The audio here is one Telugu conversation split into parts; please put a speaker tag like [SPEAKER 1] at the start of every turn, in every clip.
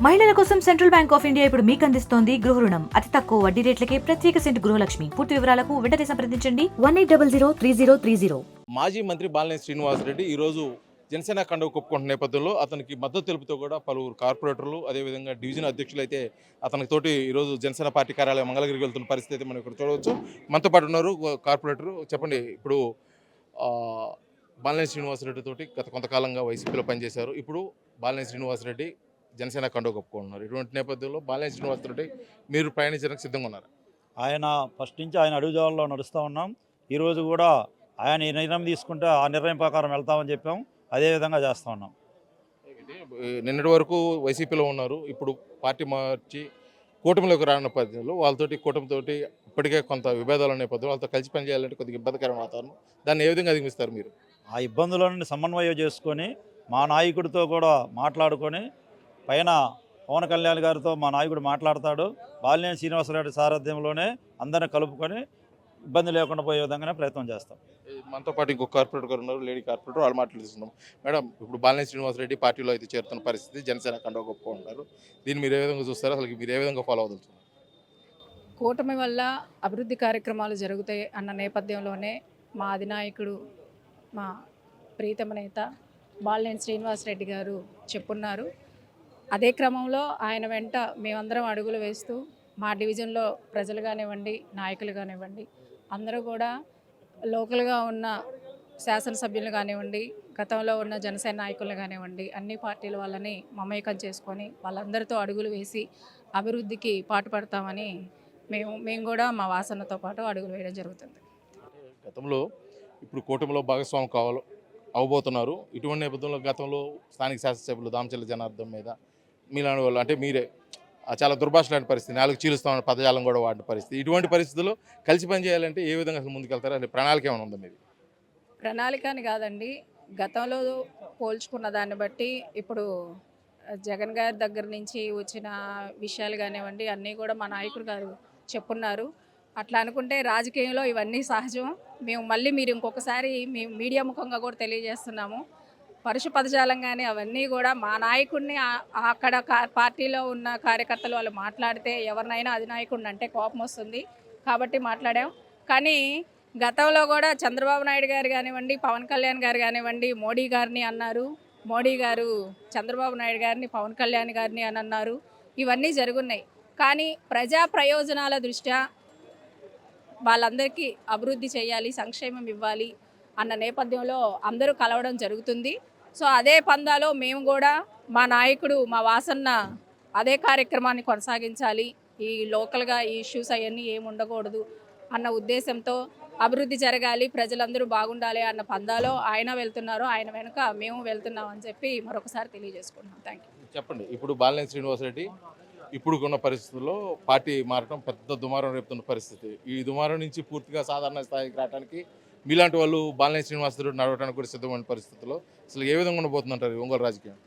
[SPEAKER 1] మహిళల కోసం సెంట్రల్ బ్యాంక్ ఆఫ్ ఇండియా ఇప్పుడు మీకు అందిస్తోంది గృహ రుణం అతి తక్కువ వడ్డీ రేట్లకే ప్రత్యేక సెంటు గృహలక్ష్మి. పూర్తి వివరాలకు వెంటనే సంప్రదించండి 18003030.
[SPEAKER 2] మాజీ మంత్రి బాలినేని శ్రీనివాసరెడ్డి ఈరోజు జనసేన కండువ కప్పుకుంటున్న నేపథ్యంలో అతనికి మద్దతు తెలుపుతూ కూడా పలువురు కార్పొరేటర్లు అదేవిధంగా డివిజన్ అధ్యక్షులు అయితే అతనికి తోటి ఈరోజు జనసేన పార్టీ కార్యాలయం మంగళగిరికి వెళ్తున్న పరిస్థితి అయితే మనం ఇక్కడ చూడవచ్చు. మనతో పాటు ఉన్నారు కార్పొరేటర్. చెప్పండి, ఇప్పుడు ఆ, బాలినేని శ్రీనివాసరెడ్డి తోటి గత కొంతకాలంగా వైసీపీలో పనిచేశారు. ఇప్పుడు బాలినేని శ్రీనివాసరెడ్డి జనసేన కండువ కప్పుకుంటున్నారు. ఇటువంటి నేపథ్యంలో బాలినేని శ్రీనివాసరెడ్డి మీరు ప్రయాణించడానికి సిద్ధంగా ఉన్నారు?
[SPEAKER 3] ఆయన ఫస్ట్ నుంచి ఆయన అడుగుజాడల్లో నడుస్తూ ఉన్నాం. ఈరోజు కూడా ఆయన ఏ నిర్ణయం తీసుకుంటే ఆ నిర్ణయం ప్రకారం వెళ్తామని చెప్పాం. అదేవిధంగా చేస్తూ ఉన్నాం.
[SPEAKER 2] నిన్నటి వరకు వైసీపీలో ఉన్నారు. ఇప్పుడు పార్టీ మార్చి కూటమిలోకి రానున్న పద్ధతిలో వాళ్ళతోటి కూటమితోటి ఇప్పటికే కొంత విభేదాలు ఉన్న నేపథ్యంలో వాళ్ళతో కలిసి పనిచేయాలంటే కొద్దిగా ఇబ్బందికరమైన వాతావరణం. దాన్ని ఏ విధంగా అధిగమిస్తారు మీరు?
[SPEAKER 3] ఆ ఇబ్బందులను సమన్వయం చేసుకొని మా నాయకుడితో కూడా మాట్లాడుకొని పైన పవన్ కళ్యాణ్ గారితో మా నాయకుడు మాట్లాడతాడు. బాలినేని శ్రీనివాసరెడ్డి సారథ్యంలోనే అందరిని కలుపుకొని ఇబ్బంది లేకుండా పోయే విధంగానే ప్రయత్నం చేస్తాం.
[SPEAKER 2] మనతో పాటు ఇంకొక కార్పొరేటర్ గారు ఉన్నారు, లేడీ కార్పొరేటర్. వాళ్ళు మాట్లాడుతున్నాం. మేడం, ఇప్పుడు బాలినేని శ్రీనివాసరెడ్డి పార్టీలో అయితే చేరుతున్న పరిస్థితి, జనసేన కండువ కప్పుకుంటున్నారు. దీన్ని మీరు ఏ విధంగా చూస్తారు? అసలు మీరు ఏ విధంగా ఫాలో అవుతున్నారు?
[SPEAKER 4] కూటమి వల్ల అభివృద్ధి కార్యక్రమాలు జరుగుతాయి అన్న నేపథ్యంలోనే మా అధినాయకుడు, మా ప్రీతమ నేత బాలినేని శ్రీనివాసరెడ్డి గారు చెప్పున్నారు. అదే క్రమంలో ఆయన వెంట మేమందరం అడుగులు వేస్తూ మా డివిజన్లో ప్రజలు కానివ్వండి, నాయకులు కానివ్వండి, అందరూ కూడా లోకల్గా ఉన్న శాసనసభ్యులు కానివ్వండి, గతంలో ఉన్న జనసేన నాయకులు కానివ్వండి, అన్ని పార్టీల వాళ్ళని మమేకం చేసుకొని వాళ్ళందరితో అడుగులు వేసి అభివృద్ధికి పాటుపడతామని మేము కూడా మా వాసనతో పాటు అడుగులు వేయడం జరుగుతుంది.
[SPEAKER 2] గతంలో ఇప్పుడు కూటమిలో భాగస్వామి అవబోతున్నారు. ఇటువంటి నేపథ్యంలో గతంలో స్థానిక శాసనసభ్యులు దామచర్ల జనార్దన్ మీద మీలాంటి వాళ్ళు, అంటే మీరే చాలా దుర్భాషలాంటి పరిస్థితి, నాలుగు చీలుస్తామని పదజాలం కూడా వాడిన పరిస్థితి. ఇటువంటి పరిస్థితుల్లో కలిసి పనిచేయాలంటే ఏ విధంగా అసలు ముందుకెళ్తారు? అంటే ప్రణాళిక ఏమైనా ఉందా మీది?
[SPEAKER 4] ప్రణాళిక అని కాదండి, గతంలో పోల్చుకున్న దాన్ని బట్టి ఇప్పుడు జగన్ గారి దగ్గర నుంచి వచ్చిన విషయాలు కానివ్వండి అన్నీ కూడా మా నాయకుడు గారు చెప్పున్నారు. అట్లా అనుకుంటే రాజకీయంలో ఇవన్నీ సహజం. మీరు ఇంకొకసారి మేము మీడియా ముఖంగా కూడా తెలియజేస్తున్నాము. పరుష పదజాలం కానీ అవన్నీ కూడా మా నాయకుడిని అక్కడ పార్టీలో ఉన్న కార్యకర్తలు వాళ్ళు మాట్లాడితే ఎవరినైనా అధినాయకుడిని అంటే కోపం వస్తుంది కాబట్టి మాట్లాడాం. కానీ గతంలో కూడా చంద్రబాబు నాయుడు గారు కానివ్వండి, పవన్ కళ్యాణ్ గారు కానివ్వండి, మోడీ గారిని అన్నారు. మోడీ గారు చంద్రబాబు నాయుడు గారిని, పవన్ కళ్యాణ్ గారిని అని అన్నారు. ఇవన్నీ జరుగున్నాయి. కానీ ప్రజా ప్రయోజనాల దృష్ట్యా వాళ్ళందరికీ అభివృద్ధి చేయాలి, సంక్షేమం ఇవ్వాలి అన్న నేపథ్యంలో అందరూ కలవడం జరుగుతుంది. సో అదే పందాలో మేము కూడా మా నాయకుడు, మా వాసన్న అదే కార్యక్రమాన్ని కొనసాగించాలి. ఈ లోకల్గా ఈ ఇష్యూస్ అవన్నీ ఏమి ఉండకూడదు అన్న ఉద్దేశంతో అభివృద్ధి జరగాలి, ప్రజలందరూ బాగుండాలి అన్న పందాలో ఆయన వెళ్తున్నారు. ఆయన వెనుక మేము వెళ్తున్నాం అని చెప్పి మరొకసారి తెలియజేసుకుంటున్నాం. Thank you.
[SPEAKER 2] చెప్పండి, ఇప్పుడు బాలినేని శ్రీనివాసరెడ్డి ఇప్పుడు ఉన్న పరిస్థితుల్లో పార్టీ మారడం పెద్ద దుమారం రేపుతున్న పరిస్థితి. ఈ దుమారం నుంచి పూర్తిగా సాధారణ స్థాయికి రావడానికి మీలాంటి వాళ్ళు బాలినేని శ్రీనివాసరెడ్డి నడవడానికి కూడా సిద్ధమైన పరిస్థితుల్లో అసలు ఏ విధంగా ఉండబోతుందంటారు ఒంగోలు రాజకీయం?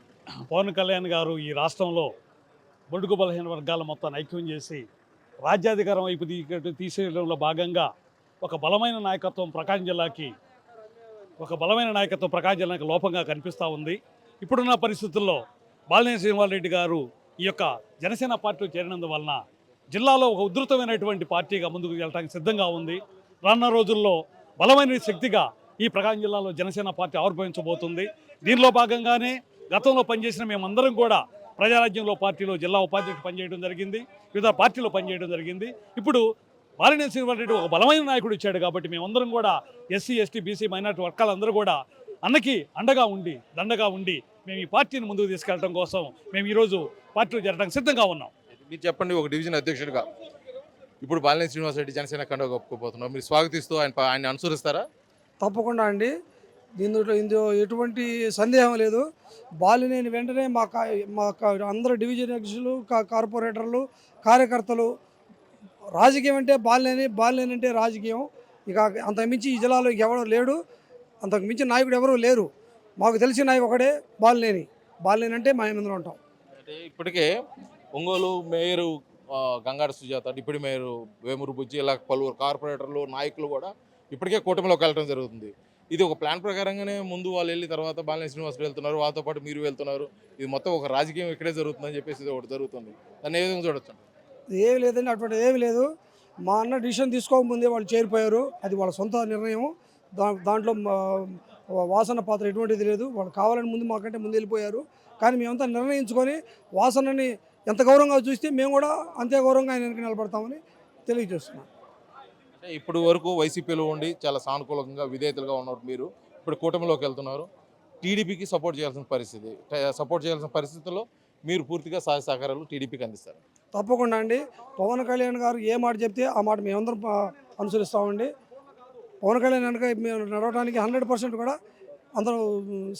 [SPEAKER 5] పవన్ కళ్యాణ్ గారు ఈ రాష్ట్రంలో బడుగు బలహీన వర్గాల మొత్తాన్ని ఐక్యం చేసి రాజ్యాధికారం వైపు తీసేయడంలో భాగంగా ఒక బలమైన నాయకత్వం ప్రకాశం జిల్లాకి లోపంగా కనిపిస్తూ ఉంది. ఇప్పుడున్న పరిస్థితుల్లో బాలినేని శ్రీనివాసరెడ్డి గారు ఈ యొక్క జనసేన పార్టీలో చేరినందువలన జిల్లాలో ఒక ఉధృతమైనటువంటి పార్టీగా ముందుకు వెళ్ళడానికి సిద్ధంగా ఉంది. రానున్న రోజుల్లో బలమైన శక్తిగా ఈ ప్రకాశం జిల్లాలో జనసేన పార్టీ ఆవిర్భవించబోతుంది. దీనిలో భాగంగానే గతంలో పనిచేసిన మేమందరం కూడా ప్రజారాజ్యంలో పార్టీలో జిల్లా ఉపాధ్యక్షుడు పనిచేయడం జరిగింది, వివిధ పార్టీలో పనిచేయడం జరిగింది. ఇప్పుడు బాలినేని శ్రీనివాసరెడ్డి ఒక బలమైన నాయకుడు ఇచ్చాడు కాబట్టి మేమందరం కూడా ఎస్సీ, ఎస్టీ, బీసీ, మైనార్టీ వర్గాలందరూ కూడా అన్నకి అండగా ఉండి దండగా ఉండి మేము ఈ పార్టీని ముందుకు తీసుకెళ్ళడం కోసం మేము ఈరోజు పార్టీలో చేరడానికి సిద్ధంగా ఉన్నాం.
[SPEAKER 2] మీరు చెప్పండి, ఒక డివిజన్ అధ్యక్షుడిగా ఇప్పుడు బాలినేని శ్రీనివాసరెడ్డి జనసేన కండువ కప్పుకోబోతున్నారు. మీరు స్వాగతిస్తూ ఆయన అనుసరిస్తారా?
[SPEAKER 6] తప్పకుండా అండి. ఇందులో ఎటువంటి సందేహం లేదు. బాలినేని వెంటనే మా అందరు డివిజన్ అధ్యక్షులు, కార్పొరేటర్లు, కార్యకర్తలు, రాజకీయం అంటే బాలినేని అంటే రాజకీయం. ఇక అంతకుమించి ఈ జిల్లాలో ఎవడో లేడు, అంతకు మించి నాయకుడు ఎవరూ లేరు. మాకు తెలిసిన నాయకు ఒకడే బాలినేని అంటే మా ముందులో ఉంటాం.
[SPEAKER 2] అంటే ఇప్పటికే Ongole mayor Gangada Sujatha, deputy mayor Vemuru Bujji, ఇలా పలువురు కార్పొరేటర్లు, నాయకులు కూడా ఇప్పటికే కూటమిలోకి వెళ్ళడం జరుగుతుంది. ఇది ఒక ప్లాన్ ప్రకారంగానే ముందు వాళ్ళు వెళ్ళి తర్వాత బాలినేని శ్రీనివాసరెడ్డి వెళ్తున్నారు, వాళ్ళతో పాటు మీరు వెళ్తున్నారు, ఇది మొత్తం ఒక రాజకీయం ఇక్కడే జరుగుతుందని చెప్పేసి ఇది ఒకటి జరుగుతుంది. దాన్ని ఏ విధంగా చూడొచ్చు?
[SPEAKER 6] ఏమి లేదండి, అటువంటి ఏమి లేదు. మా అన్న డిసిషన్ తీసుకోకముందే వాళ్ళు చేరిపోయారు. అది వాళ్ళ సొంత నిర్ణయం. దాంట్లో వాసన పాత్ర ఎటువంటిది లేదు. వాళ్ళు కావాలని ముందు మాకంటే ముందు వెళ్ళిపోయారు. కానీ మేమంతా నిర్ణయించుకొని వాసనని ఎంత గౌరవంగా చూస్తే మేము కూడా అంతే గౌరవంగా ఆయన వెనక నిలబడతామని తెలియజేస్తున్నాం.
[SPEAKER 2] అంటే ఇప్పుడు వరకు వైసీపీలో ఉండి చాలా సానుకూలంగా విధేయతలుగా ఉన్నారు మీరు, ఇప్పుడు కూటమిలోకి వెళ్తున్నారు, టీడీపీకి సపోర్ట్ చేయాల్సిన పరిస్థితి, సపోర్ట్ చేయాల్సిన పరిస్థితుల్లో మీరు పూర్తిగా సహాయ సహకారాలు టీడీపీకి అందిస్తారు.
[SPEAKER 6] తప్పకుండా అండి. పవన్ కళ్యాణ్ గారు ఏ మాట చెప్తే ఆ మాట మేమందరం అనుసరిస్తామండి. పవన్ కళ్యాణ్ వెనక మేము నడవడానికి 100% కూడా అందరూ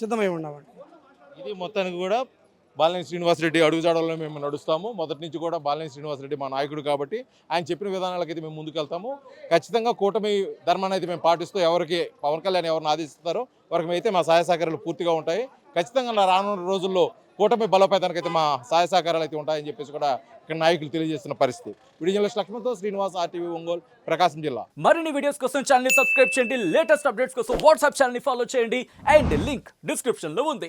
[SPEAKER 6] సిద్ధమై ఉన్నామండి.
[SPEAKER 2] ఇది మొత్తానికి కూడా బాలినేని శ్రీనివాసరెడ్డి అడుగుజాడల్లో మేము నడుస్తాము. మొదటి నుంచి కూడా బాలినేని శ్రీనివాసరెడ్డి మా నాయకుడు కాబట్టి ఆయన చెప్పిన విధానాలకైతే మేము ముందుకు వెళ్తాము. ఖచ్చితంగా కూటమి ధర్మాన్ని అయితే మేము పాటిస్తూ ఎవరికి పవన్ కళ్యాణ్ ఎవరిని ఆదేశిస్తారో వారికి అయితే మా సహాయ సహకారాలు పూర్తిగా ఉంటాయి. ఖచ్చితంగా రానున్న రోజుల్లో కూటమి బలోపేతానికి అయితే మా సహాయ సహకారాలు అయితే ఉంటాయని చెప్పేసి కూడా ఇక్కడ నాయకులు తెలియజేస్తున్న పరిస్థితి. వీడియో జర్నలిస్ట్ లక్ష్మణ్తో శ్రీనివాస్, RTV ఒంగోలు, ప్రకాశం జిల్లా.
[SPEAKER 7] మరిన్ని వీడియోస్ కోసం ఛానల్ ని సబ్స్క్రైబ్ చేయండి, లేటెస్ట్ అప్డేట్స్ కోసం వాట్సాప్ ఛానల్ ని ఫాలో చేయండి అండ్ లింక్ డిస్క్రిప్షన్ లో ఉంది.